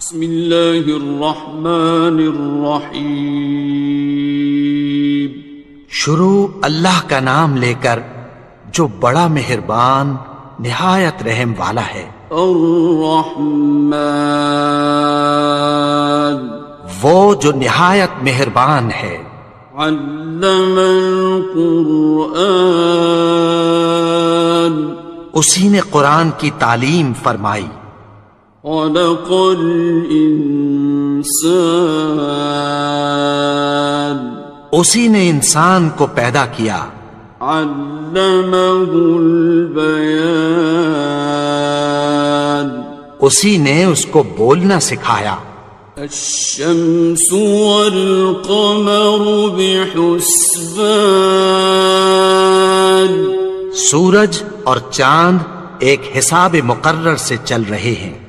بسم اللہ الرحمن الرحیم۔ شروع اللہ کا نام لے کر جو بڑا مہربان نہایت رحم والا ہے۔ الرحمن، وہ جو نہایت مہربان ہے۔ علم القرآن، اسی نے قرآن کی تعلیم فرمائی۔ خلق الانسان، اسی نے انسان کو پیدا کیا۔ علمہ البیان، اسی نے اس کو بولنا سکھایا۔ الشمس والقمر بحسبان، سورج اور چاند ایک حساب مقرر سے چل رہے ہیں۔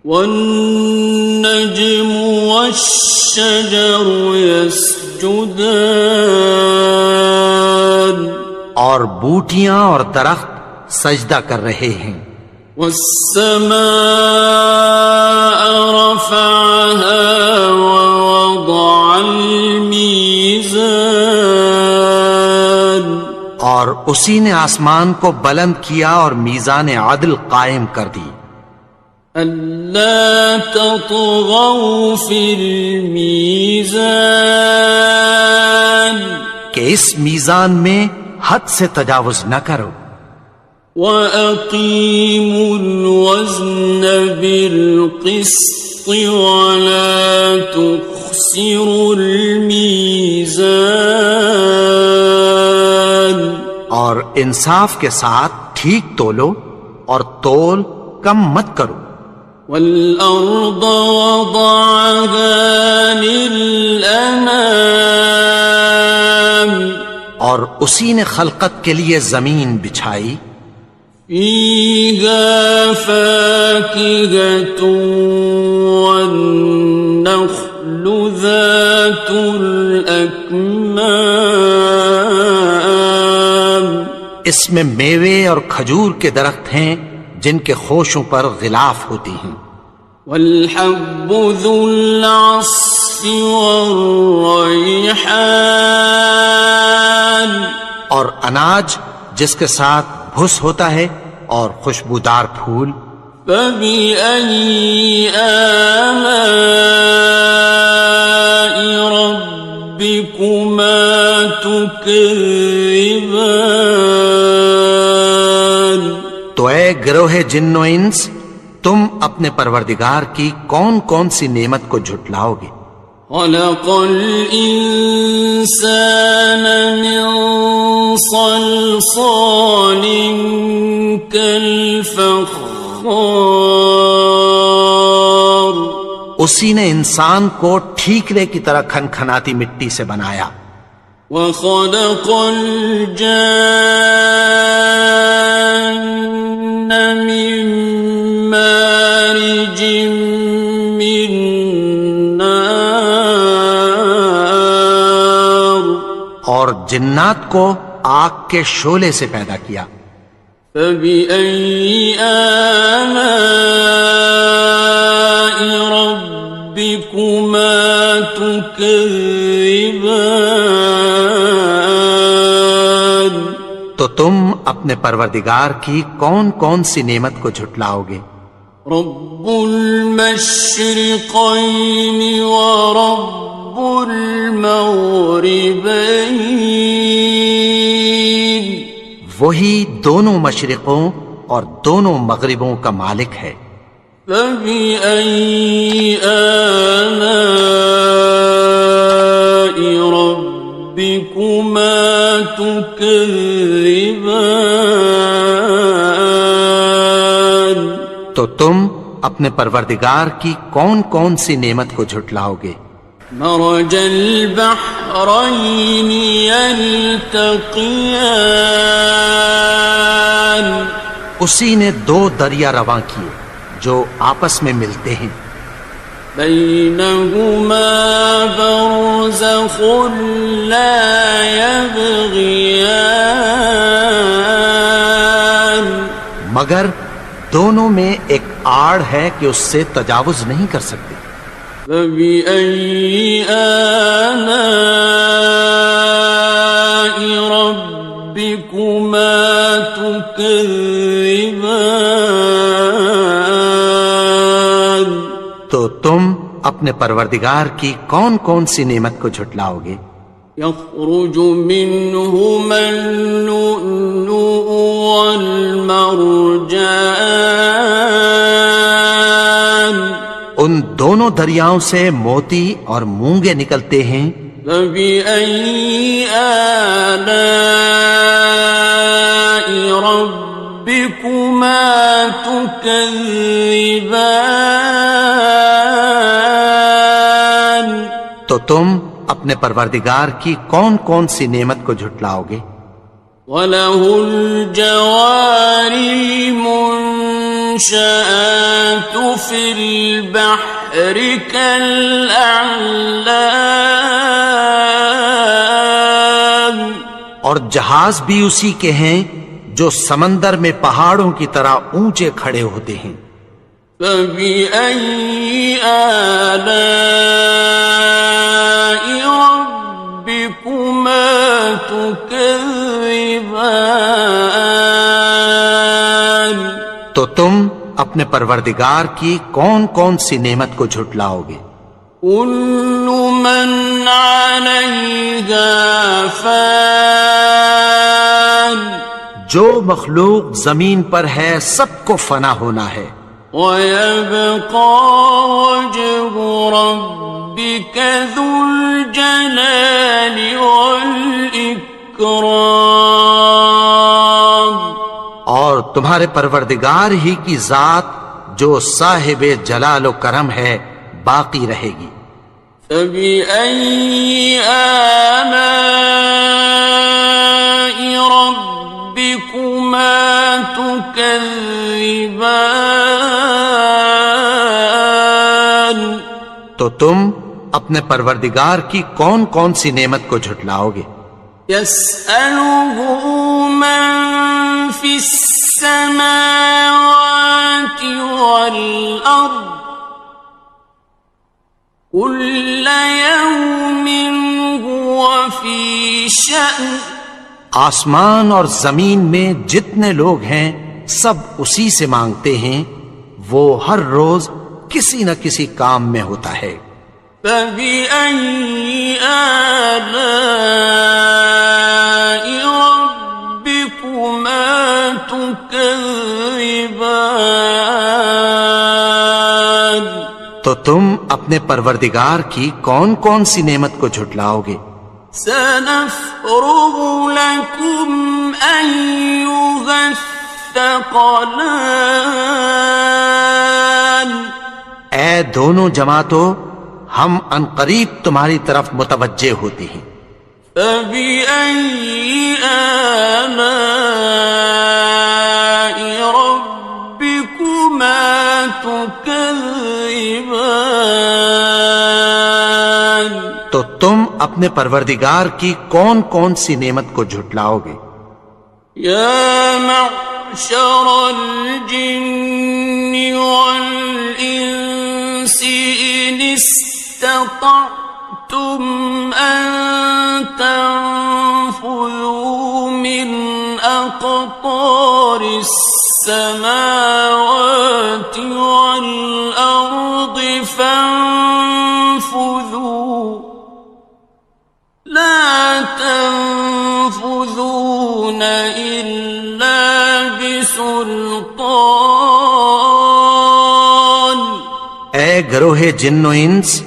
والنجم والشجر يسجدان، اور بوٹیاں اور درخت سجدہ کر رہے ہیں۔ والسماء رفعها ووضع الميزان، اور اسی نے آسمان کو بلند کیا اور میزان عدل قائم کر دی۔ ألا تطغوا في الميزان، کہ اس میزان میں حد سے تجاوز نہ کرو۔ وَأَقِيمُوا الْوَزْنَ بِالْقِسْطِ وَلَا تُخْسِرُوا الْمِيزَانَ، اور انصاف کے ساتھ ٹھیک تولو اور تول کم مت کرو۔ وَالْأَرْضَ وَضَعَهَا لِلْأَنَامِ، اور اسی نے خلقت کے لیے زمین بچھائی۔ فِيهَا فَاكِهَةٌ وَالنَّخْلُ ذَاتُ الْأَكْمَامِ، اس میں میوے اور کھجور کے درخت ہیں جن کے خوشوں پر غلاف ہوتی ہیں۔ وَالْحَبُّ ذُو الْعَصْفِ وَالرَّيْحَانِ، اور اناج جس کے ساتھ بھس ہوتا ہے اور خوشبودار پھول۔ فَبِأَيِّ آلَاءِ رَبِّكُمَا تُكَذِّبَانِ، تو اے گروہ جن و انس، تم اپنے پروردگار کی کون کون سی نعمت کو جھٹلاؤ گے؟ خَلَقَ الْإِنسَانَ مِنْ صَلْصَالٍ كَالْفَخَّارِ، اسی نے انسان کو ٹھیکرے کی طرح کھنکھناتی مٹی سے بنایا۔ وَخَلَقَ الْجَانَّ مِن مَّارِجٍ مِّن نَّارٍ، اور جنات کو آگ کے شعلے سے پیدا کیا۔ فَبِأَيِّ آلَاءِ رَبِّكُمَا تُكَذِّبَانِ، تو تم اپنے پروردگار کی کون کون سی نعمت کو جھٹلاؤ گے؟ رب المشرقین ورب المغربین، وہی دونوں مشرقوں اور دونوں مغربوں کا مالک ہے۔ فَبِأَيِّ آلَاءِ رَبِّكُمَا تُكَذِّبَانِ، تو تم اپنے پروردگار کی کون کون سی نعمت کو جھٹلاؤ گے؟ مرج البحرین یلتقیان، اسی نے دو دریا رواں کیے جو آپس میں ملتے ہیں۔ بینہما برزخ لا یبغیان، مگر دونوں میں ایک آڑ ہے کہ اس سے تجاوز نہیں کر سکتے. فبأي آلاء ربكما تكذبان. تو تم اپنے پروردگار کی کون کون سی نعمت کو جھٹلاؤ گے؟ يخرج منهما اللؤلؤ والمرجان. ان دونوں دریاؤں سے موتی اور مونگے نکلتے ہیں. فبأي آلاء ربكما تكذبان. تو تم اپنے پروردگار کی کون کون سی نعمت کو جھٹلاؤ گے؟ وَلَهُ الْجَوَارِ الْمُنشَآتُ فِي الْبَحْرِ كَالْأَعْلَامِ. اور جہاز بھی اسی کے ہیں جو سمندر میں پہاڑوں کی طرح اونچے کھڑے ہوتے ہیں. فَبِأَيِّ آلَاءِ رَبِّكُمَا تُكَذِّبَانِ. تو تم اپنے پروردگار کی کون کون سی نعمت کو جھٹلاؤ گے؟ كُلُّ مَنْ عَلَيْهَا فَانٍ. جو مخلوق زمین پر ہے سب کو فنا ہونا ہے. وَيَبْقَى وَجْهُ رَبِّكَ ذُو الْجَلَالِ وَالْإِكْرَامِ. اور تمہارے پروردگار ہی کی ذات جو صاحب جلال و کرم ہے باقی رہے گی. فَبِأَيِّ آلَاءِ رَبِّكُمَا تُكَذِّبَانِ. تو تم اپنے پروردگار کی کون کون سی نعمت کو جھٹلاؤ گے؟ يَسْأَلُهُ مَن فِي السَّمَاوَاتِ وَالْأَرْضِ كُلَّ يَوْمٍ هُوَ فِي شَأْنٍ. آسمان اور زمین میں جتنے لوگ ہیں سب اسی سے مانگتے ہیں، وہ ہر روز کسی نہ کسی کام میں ہوتا ہے. فَبِأَيِّ آلَاءِ رَبِّكُمَا تُكَذِّبَانِ. تو تم اپنے پروردگار کی کون کون سی نعمت کو جھٹلاؤ گے؟ سَنَفْرُغُ لَكُمْ أَيُّهَ الثَّقَلَانِ. اے دونوں جماعتوں، ہم عنقریب تمہاری طرف متوجہ ہوتے ہیں. فَبِأَيِّ آلَاءِ رَبِّكُمَا تُكَذِّبَانِ. تو تم اپنے پروردگار کی کون کون سی نعمت کو جھٹلاؤ گے؟ يَا مَعْشَرَ الْجِنِّ وَالْإِنسِ إِنِ اسْتَطَعْتُمْ أَن تَنفُذُوا مِنْ أَقْطَارِ السَّمَاوَاتِ وَالْأَرْضِ فَانفُذُوا لَا تَنفُذُونَ إِلَّا بِسُلْطَانٍ. اے گروہ جن و انس،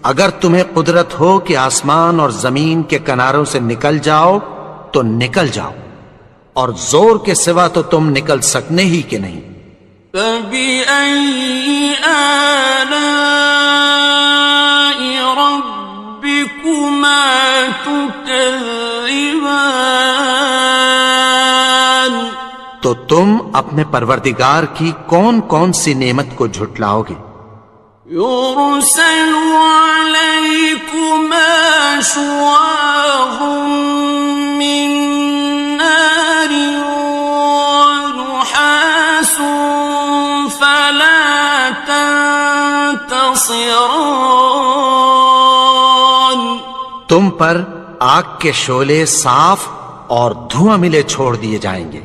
اگر تمہیں قدرت ہو کہ آسمان اور زمین کے کناروں سے نکل جاؤ تو نکل جاؤ، اور زور کے سوا تو تم نکل سکنے ہی کہ نہیں. فَبِأَيِّ آلَاءِ رَبِّكُمَا تُكَذِّبَانِ. تو تم اپنے پروردگار کی کون کون سی نعمت کو جھٹلاؤ گے؟ يُرْسَلُ عَلَيْكُمَا شُوَاظٌ مِّن نَّارٍ وَنُحَاسٌ خاصران. تم پر آگ کے شعلے صاف اور دھواں ملے چھوڑ دیے جائیں گے،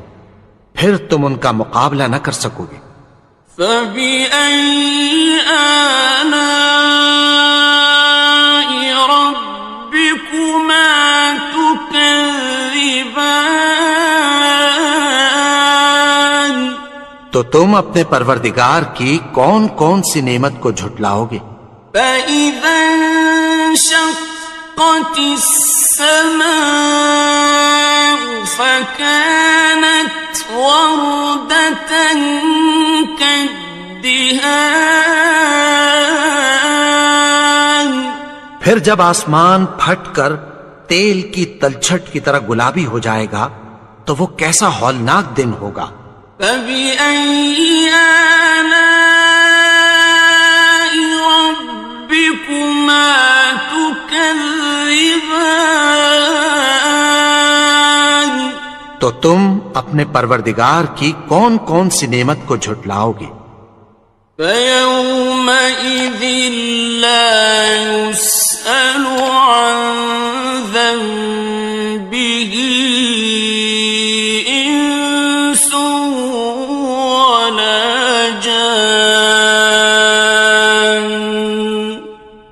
پھر تم ان کا مقابلہ نہ کر سکو گے۔ فَبِأَيِّ آلَاءِ رَبِّكُمَا تُكَذِّبَانِ. تو تم اپنے پروردگار کی کون کون سی نعمت کو جھٹلاؤ گے؟ فَإِذَا انشَقَّتِ السَّمَاءُ فَكَانَتْ وَرْدَةً كَالدِّهَانِ. پھر جب آسمان پھٹ کر تیل کی تلچھٹ کی طرح گلابی ہو جائے گا تو وہ کیسا ہولناک دن ہوگا۔ فَبِأَيِّ آلَاءِ رَبِّكُمَا تُكَذِّبَانِ. تو تم اپنے پروردگار کی کون کون سی نعمت کو جھٹلاؤ گے؟ فَيَوْمَئِذٍ لَا يُسْأَلُ عَنْ ذَنبِهِ إِنسٌ وَلَا جَانٌ.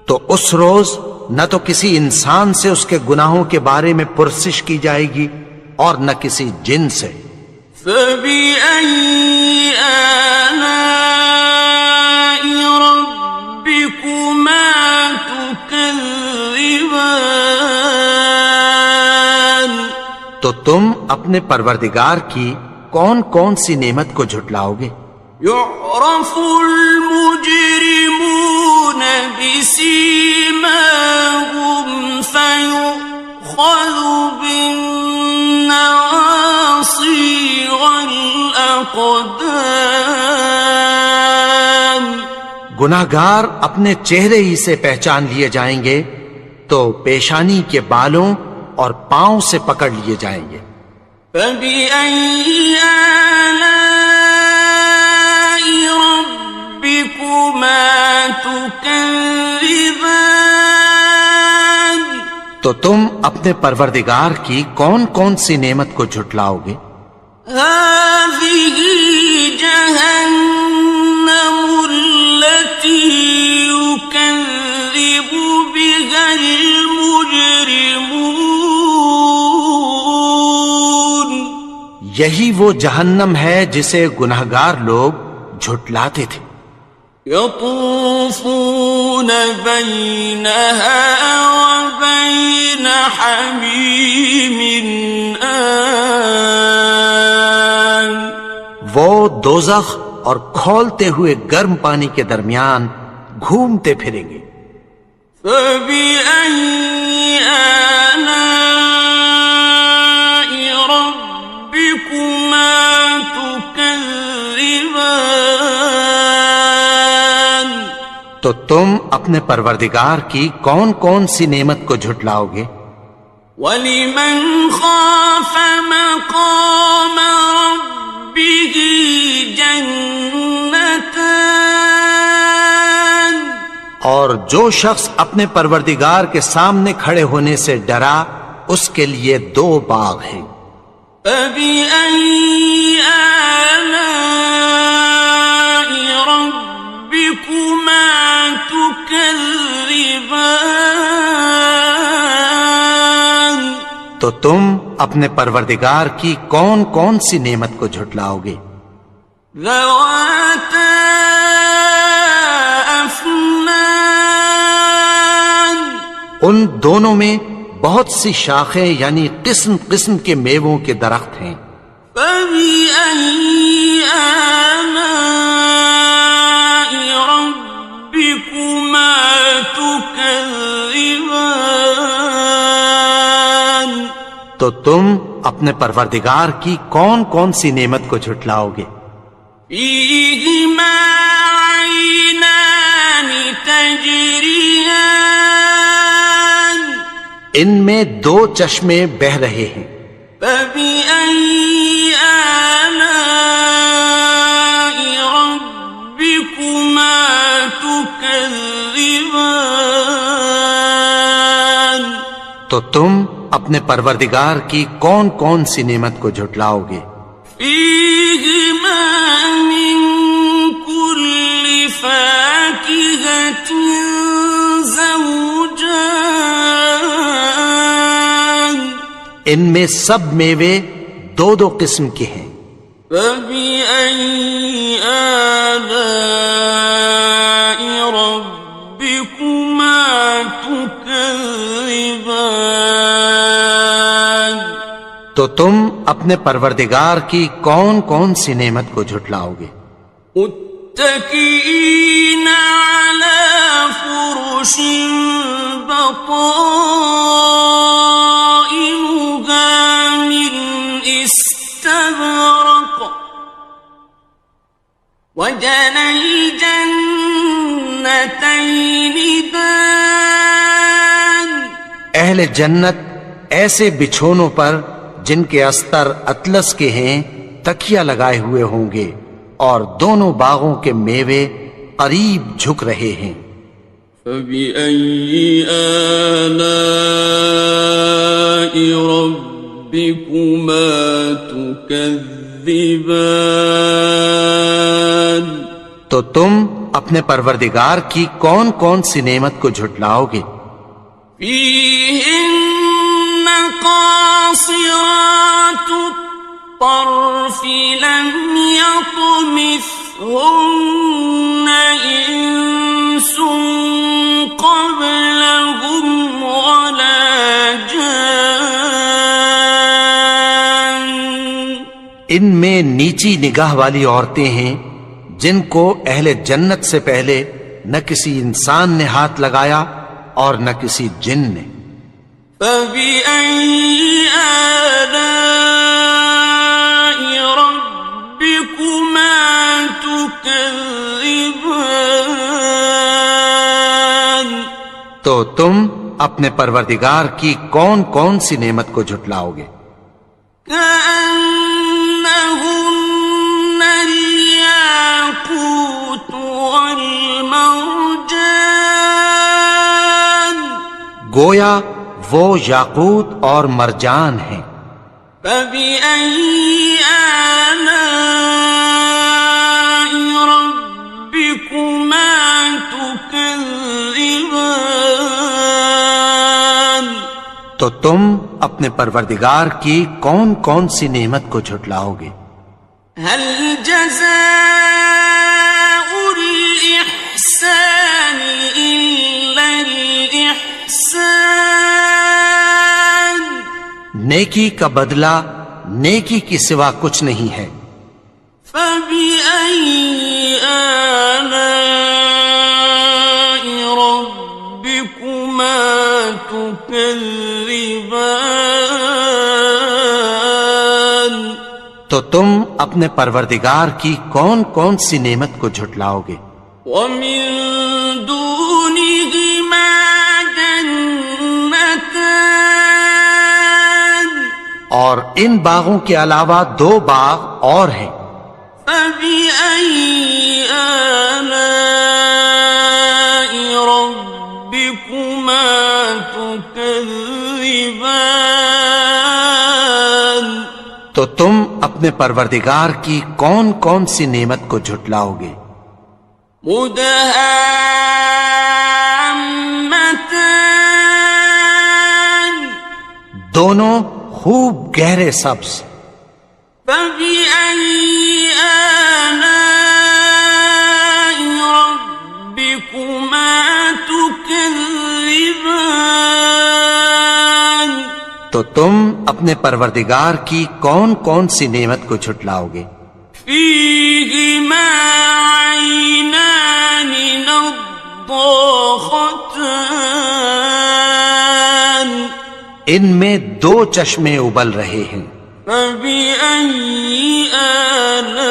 تو اس روز نہ تو کسی انسان سے اس کے گناہوں کے بارے میں پرسش کی جائے گی اور نہ کسی جن سے۔ فَبِأَيِّ آلَاءِ رَبِّكُمَا تُكَذِّبَانِ. تو تم اپنے پروردگار کی کون کون سی نعمت کو جھٹلاؤ گے؟ يُعْرَفُ الْمُجْرِمُونَ بِسِيمَاهُمْ فَيُؤْخَذُ بِالنَّوَاصِي وَالْأَقْدَامِ. گناہگار اپنے چہرے ہی سے پہچان لیے جائیں گے تو پیشانی کے بالوں اور پاؤں سے پکڑ لیے جائیں گے۔ فَبِأَيِّ آلَاءِ رَبِّكُمَا تُكَذِّبَانِ. تو تم اپنے پروردگار کی کون کون سی نعمت کو جھٹلاؤ گے؟ هَٰذِهِ جَهَنَّمُ الَّتِي يُكَذِّبُ بِهَا الْمُجْرِمُونَ. یہی وہ جہنم ہے جسے گناہگار لوگ جھٹلاتے تھے۔ يَطُوفُونَ بَيْنَهَا وَبَيْنَ حَمِيمٍ آنٍ. وہ دوزخ اور کھولتے ہوئے گرم پانی کے درمیان گھومتے پھریں گے۔ فَبِأَيِّ آلَاءِ رَبِّكُمَا تُكَذِّبَانِ. تو تم اپنے پروردگار کی کون کون سی نعمت کو جھٹلاؤ گے؟ وَلِمَنْ خَافَ مَقَامَ رَبِّهِ جَنَّتَانِ. اور جو شخص اپنے پروردگار کے سامنے کھڑے ہونے سے ڈرا اس کے لیے 2 باغ ہیں۔ فَبِأَيِّ آلَاءِ رَبِّكُمَا تُكَذِّبَانِ. تو تم اپنے پروردگار کی کون کون سی نعمت کو جھٹلاؤ گے؟ ذَوَاتَا أَفْنَانٍ. ان دونوں میں بہت سی شاخیں یعنی قسم قسم کے میووں کے درخت ہیں۔ فَبِأَيِّ آلَاءِ رَبِّكُمَا تُكَذِّبَانِ. تو تم اپنے پروردگار کی کون کون سی نعمت کو جھٹلاؤ گے؟ فِيهِمَا عَيْنَانِ تَجْرِيَانِ. ان میں 2 چشمے بہہ رہے ہیں۔ فَبِأَيِّ آلَاءِ رَبِّكُمَا تكذبان تو تم اپنے پروردگار کی کون کون سی نعمت کو جھٹلاؤ گے؟ فيهما من كل فاكهة زوجان ان میں سب میوے دو دو قسم کے ہیں۔ فبأي آلاء ربكما تكذبان تو تم اپنے پروردگار کی کون کون سی نعمت کو جھٹلاؤ گے؟ متكئين على فرش بطائنها من استبرق وجنى الجنتين دان اہل جنت ایسے بچھونوں پر جن کے استر اطلس کے ہیں تکیہ لگائے ہوئے ہوں گے، اور دونوں باغوں کے میوے قریب جھک رہے ہیں۔ فبأي آلاء ربكما تكذبان تو تم اپنے پروردگار کی کون کون سی نعمت کو جھٹلاؤ گے؟ فيهن قاصرات الطرف لم يطمثهن إنس قبلهم ولا جان ان میں نیچی نگاہ والی عورتیں ہیں جن کو اہل جنت سے پہلے نہ کسی انسان نے ہاتھ لگایا اور نہ کسی جن نے۔ فبأي آلاء ربكما تكذبان تو تم اپنے پروردگار کی کون کون سی نعمت کو جھٹلاؤ گے؟ كأنهن الياقوت والمرجان گویا وہ یاقوت اور مرجان ہیں۔ فبأي آلاء ربكما تكذبان تو تم اپنے پروردگار کی کون کون سی نعمت کو جھٹلاؤ گے؟ هل جزاء الإحسان إلا الإحسان نیکی کا بدلہ نیکی کی سوا کچھ نہیں ہے۔ فبأي آلاء ربكما تكذبان تو تم اپنے پروردگار کی کون کون سی نعمت کو جھٹلاؤ گے؟ ومن دونهما جنتان اور ان باغوں کے علاوہ دو باغ اور ہیں۔ فبأي آلاء ربكما تكذبان تو تم اپنے پروردگار کی کون کون سی نعمت کو جھٹلاؤ گے؟ مدهامتان دونوں خوب گہرے سبز۔ فبأي آلاء ربكما تكذبان تو تم اپنے پروردگار کی کون کون سی نعمت کو جھٹلاؤ گے؟ فيهما عينان نضاختان ان میں دو چشمے ابل رہے ہیں۔ فبأي آلاء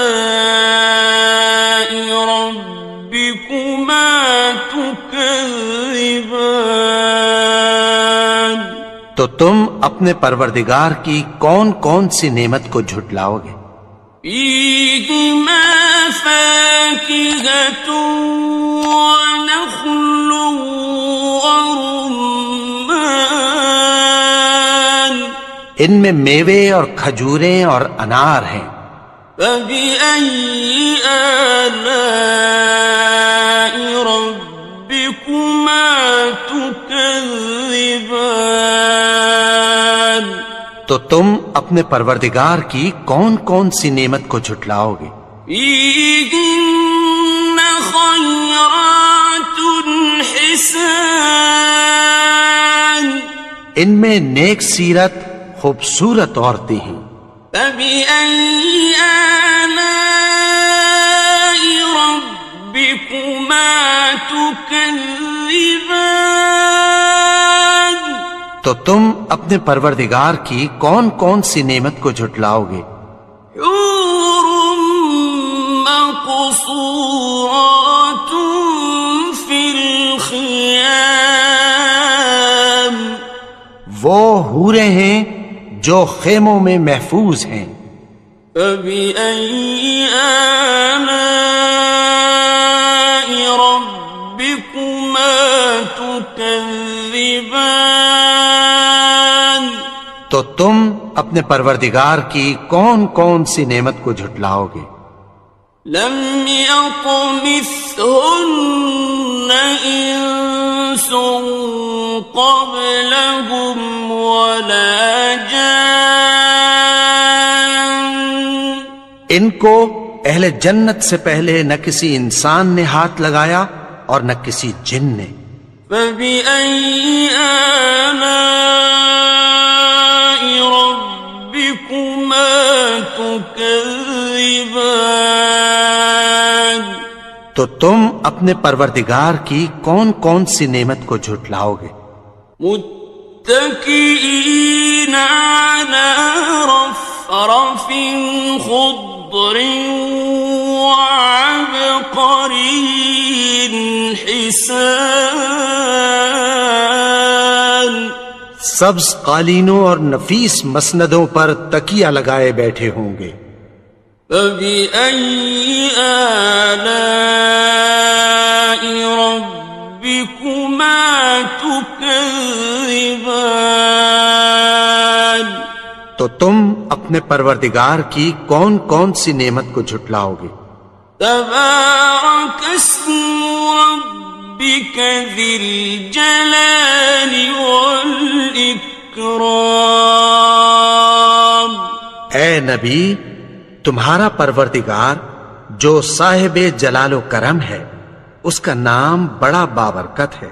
ربكما تكذبان تو تم اپنے پروردگار کی کون کون سی نعمت کو جھٹلاؤ گے؟ فيهما فاكهة ونخل ورمان ان میں میوے اور کھجوریں اور انار ہیں. فبأي آلاء ربكما تكذبان تو تم اپنے پروردگار کی کون کون سی نعمت کو جھٹلاؤ گے؟ فيهن خيرات حسان ان میں نیک سیرت خوبصورت عورتیں ہیں. فبأي آلاء ربكما تكذبان تو تم اپنے پروردگار کی کون کون سی نعمت کو جھٹلاؤ گے؟ حور مقصورات في الخيام وہ حوریں ہیں جو خیموں میں محفوظ ہیں. فبأي آلاء ربكما تكذبان تو تم اپنے پروردگار کی کون کون سی نعمت کو جھٹلاؤ گے؟ لم يطمثهن إنس قبلهم ولا جان ان کو اہل جنت سے پہلے نہ کسی انسان نے ہاتھ لگایا اور نہ کسی جن نے. فبأي آلاء ربكما تكذبان تو تم اپنے پروردگار کی کون کون سی نعمت کو جھٹلاؤ گے؟ متكئين على رفرف خضر وعبقري حسان سبز قالینوں اور نفیس مسندوں پر تکیہ لگائے بیٹھے ہوں گے. فبأي آلاء ربكما تكذبان تو تم اپنے پروردگار کی کون کون سی نعمت کو جھٹلاؤ گے؟ تبارك اسم ربك ذي الجلال والإكرام اے نبی، تمہارا پروردگار جو صاحب جلال و کرم ہے، اس کا نام بڑا بابرکت ہے.